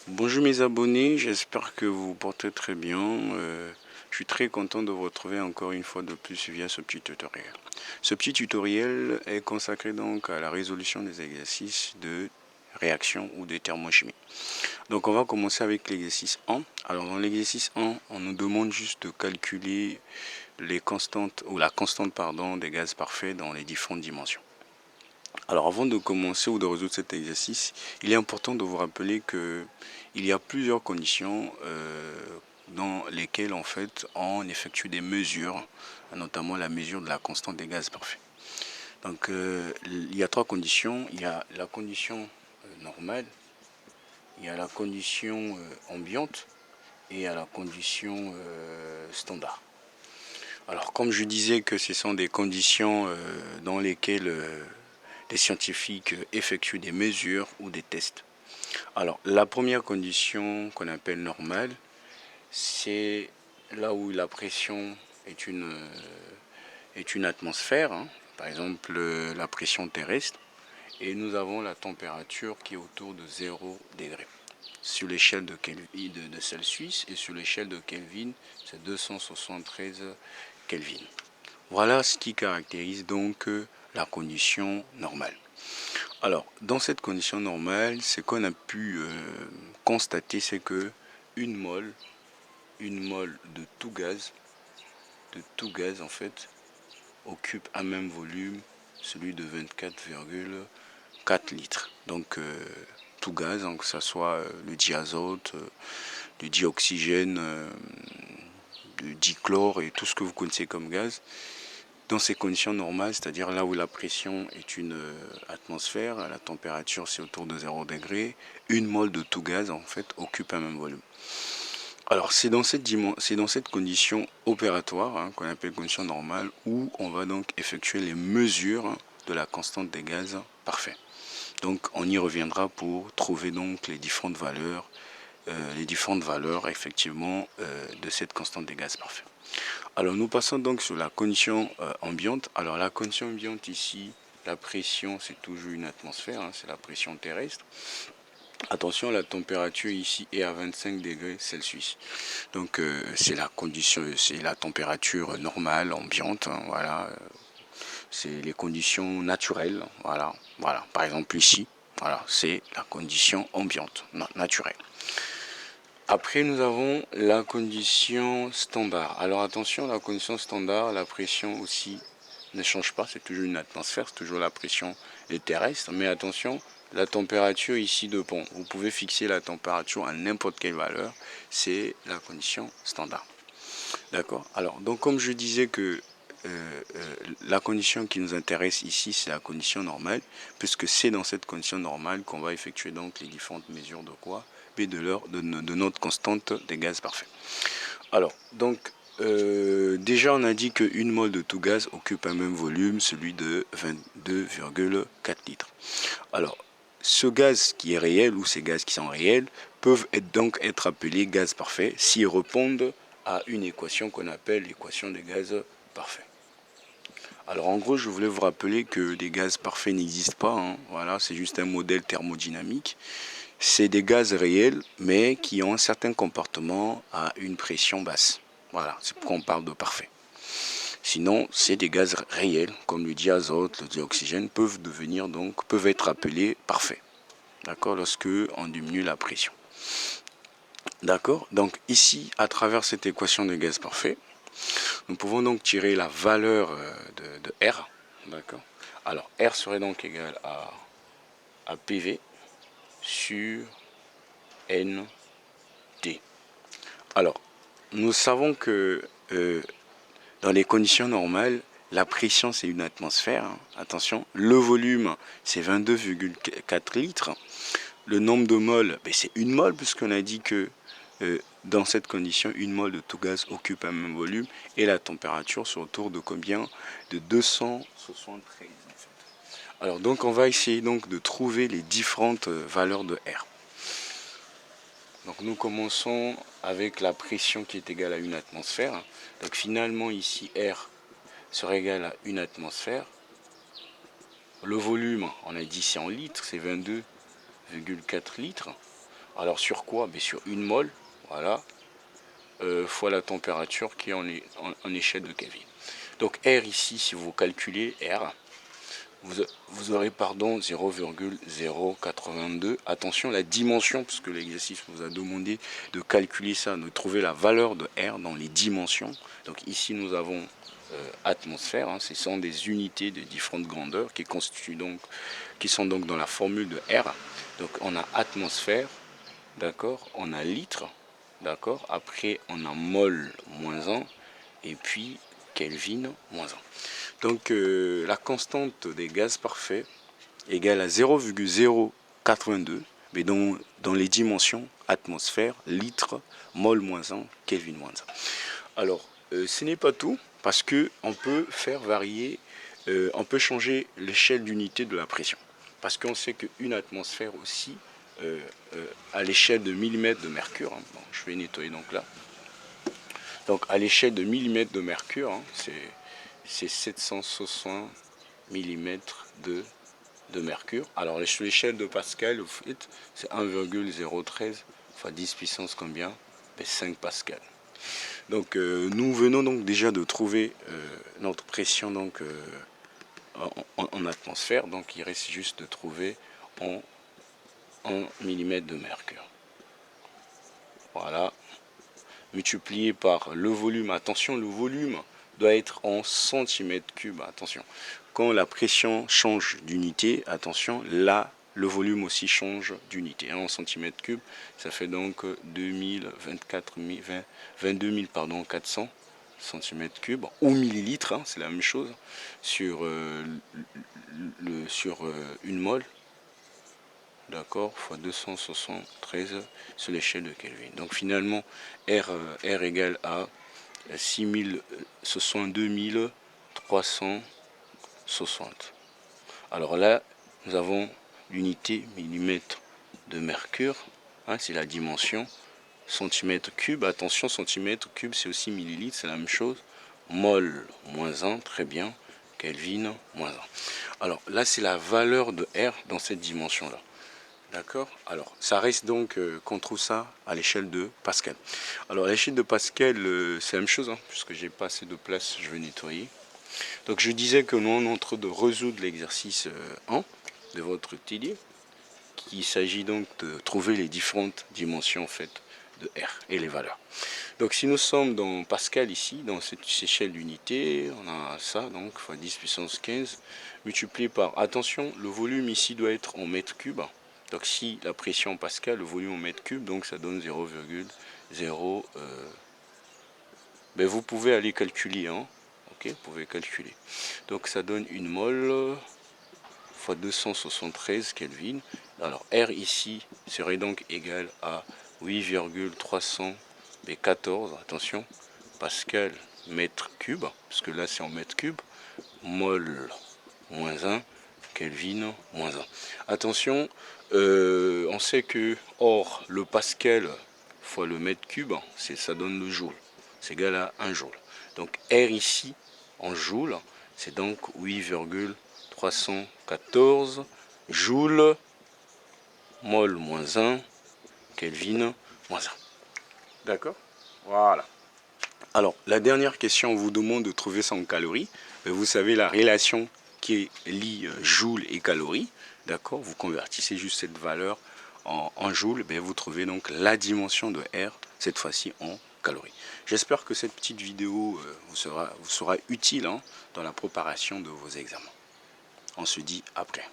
Bonjour mes abonnés, j'espère que vous vous portez très bien. Je suis très content de vous retrouver encore une fois de plus via ce petit tutoriel. Ce petit tutoriel est consacré donc à la résolution des exercices de réaction ou de thermochimie. Donc on va commencer avec l'exercice 1. Alors dans l'exercice 1, on nous demande juste de calculer les constantes ou la constante pardon des gaz parfaits dans les différentes dimensions. Alors avant de commencer ou de résoudre cet exercice, il est important de vous rappeler que il y a plusieurs conditions dans lesquelles en fait on effectue des mesures, notamment la mesure de la constante des gaz parfaits. Donc il y a trois conditions. Il y a la condition normale, il y a la condition ambiante et il y a la condition standard. Alors comme je disais que ce sont des conditions dans lesquelles les scientifiques effectuent des mesures ou des tests. Alors, la première condition qu'on appelle normale, c'est là où la pression est une atmosphère, hein, par exemple la pression terrestre, et nous avons la température qui est autour de 0 degré. Sur l'échelle de Celsius et sur l'échelle de Kelvin, c'est 273 Kelvin. Voilà ce qui caractérise donc la condition normale. Alors, dans cette condition normale, ce qu'on a pu constater, c'est que une mole de tout gaz en fait, occupe un même volume, celui de 24,4 litres. Donc, tout gaz, donc, que ce soit le diazote, le dioxygène, le dichlore et tout ce que vous connaissez comme gaz, dans ces conditions normales, c'est-à-dire là où la pression est une atmosphère, la température c'est autour de 0 degré, une mole de tout gaz en fait occupe un même volume. Alors c'est dans cette condition opératoire hein, qu'on appelle condition normale où on va donc effectuer les mesures de la constante des gaz parfait. Donc on y reviendra pour trouver donc les différentes valeurs effectivement de cette constante des gaz parfait. Alors nous passons donc sur la condition ambiante. Alors la condition ambiante ici, la pression c'est toujours une atmosphère, hein, c'est la pression terrestre. Attention, la température ici est à 25 degrés Celsius. Donc c'est la condition, c'est la température normale, ambiante, hein, voilà. C'est les conditions naturelles, voilà. Voilà. Par exemple ici, voilà, c'est la condition ambiante, naturelle. Après, nous avons la condition standard. Alors attention, la condition standard, la pression aussi ne change pas. C'est toujours une atmosphère, c'est toujours la pression terrestre. Mais attention, la température ici de pont. Vous pouvez fixer la température à n'importe quelle valeur. C'est la condition standard. D'accord. Alors, donc comme je disais que la condition qui nous intéresse ici, c'est la condition normale, puisque c'est dans cette condition normale qu'on va effectuer donc les différentes mesures de quoi? De notre constante des gaz parfaits. Alors, donc, déjà on a dit qu'une mole de tout gaz occupe un même volume, celui de 22,4 litres. Alors, ce gaz qui est réel ou ces gaz qui sont réels peuvent donc être appelés gaz parfaits s'ils répondent à une équation qu'on appelle l'équation des gaz parfaits. Alors en gros, je voulais vous rappeler que des gaz parfaits n'existent pas. Hein. Voilà, c'est juste un modèle thermodynamique. C'est des gaz réels, mais qui ont un certain comportement à une pression basse. Voilà, c'est pourquoi on parle de parfait. Sinon, c'est des gaz réels, comme le diazote, le dioxygène, peuvent être appelés parfaits. D'accord, lorsque on diminue la pression. D'accord, donc ici, à travers cette équation de gaz parfait, nous pouvons donc tirer la valeur de R. D'accord. Alors, R serait donc égal à PV sur NT. Alors, nous savons que dans les conditions normales, la pression c'est une atmosphère. Hein. Attention, le volume c'est 22,4 litres. Le nombre de moles, ben, c'est une mole puisqu'on a dit que dans cette condition, une mole de tout gaz occupe un même volume et la température c'est autour de combien? De 273. Alors donc on va essayer donc de trouver les différentes valeurs de R. Donc nous commençons avec la pression qui est égale à une atmosphère. Donc finalement ici R sera égal à une atmosphère. Le volume, on a dit c'est en litres, c'est 22,4 litres. Alors sur quoi? Ben, sur une mole, voilà, fois la température qui est en échelle de Kelvin. Donc R ici, si vous calculez R, vous aurez pardon 0,082. Attention la dimension, puisque l'exercice vous a demandé de calculer ça, de trouver la valeur de R dans les dimensions. Donc ici nous avons atmosphère, hein, ce sont des unités de différentes grandeurs qui sont donc dans la formule de R. Donc on a atmosphère, d'accord, on a litre, d'accord, après on a mol moins 1 et puis Kelvin moins 1. Donc la constante des gaz parfaits égale à 0,082, mais dans les dimensions atmosphère, litre, mol moins 1, Kelvin moins 1. Alors ce n'est pas tout, parce que on peut faire varier, on peut changer l'échelle d'unité de la pression. Parce qu'on sait qu'une atmosphère aussi, à l'échelle de millimètres de mercure, hein, bon, je vais nettoyer donc là. Donc à l'échelle de millimètres de mercure, hein, c'est 760 mm de mercure. Alors l'échelle de Pascal, c'est 1,013 fois 10 puissance combien? 5 Pascal. Donc nous venons donc déjà de trouver notre pression donc, en atmosphère. Donc il reste juste de trouver en millimètres de mercure. Voilà. Multiplié par le volume. Attention, le volume doit être en centimètres cubes. Attention. Quand la pression change d'unité, attention, là, le volume aussi change d'unité. En centimètres cubes, ça fait donc 22 400 centimètres cubes ou millilitres, hein, c'est la même chose, sur une mole, d'accord, fois 273 sur l'échelle de Kelvin. Donc finalement, R égale à 62 360. Alors là, nous avons l'unité millimètre de mercure, hein, c'est la dimension, centimètre cube, attention, centimètre cube c'est aussi millilitres, c'est la même chose, mol moins 1, très bien, Kelvin moins 1. Alors là, c'est la valeur de R dans cette dimension-là. D'accord. Alors, ça reste donc qu'on trouve ça à l'échelle de Pascal. Alors, à l'échelle de Pascal, c'est la même chose, hein, puisque j'ai pas assez de place, je vais nettoyer. Donc, je disais que nous, on est en train de résoudre l'exercice 1 de votre TD, qu'il s'agit donc de trouver les différentes dimensions en fait de R et les valeurs. Donc, si nous sommes dans Pascal ici, dans cette échelle d'unité, on a ça, donc fois 10 puissance 15, multiplié par, attention, le volume ici doit être en mètres cubes. Donc si la pression en Pascal, le volume en mètre cube, donc ça donne 0,0. Ben vous pouvez aller calculer, hein. Ok, vous pouvez calculer. Donc ça donne une mole fois 273 Kelvin. Alors R ici serait donc égal à 8,314. Attention, Pascal mètre cube, parce que là c'est en mètre cube. Mol moins 1. Kelvin moins 1. Attention, on sait que or le Pascal fois le mètre cube, ça donne le joule. C'est égal à 1 joule. Donc R ici en joule, c'est donc 8,314 joules, mol moins 1, Kelvin moins 1. D'accord? Voilà. Alors, la dernière question, on vous demande de trouver ça en calories. Vous savez la relation qui lie joule et calories. D'accord? Vous convertissez juste cette valeur en joule. Vous trouvez donc la dimension de R, cette fois-ci en calories. J'espère que cette petite vidéo vous sera utile, hein, dans la préparation de vos examens. On se dit après.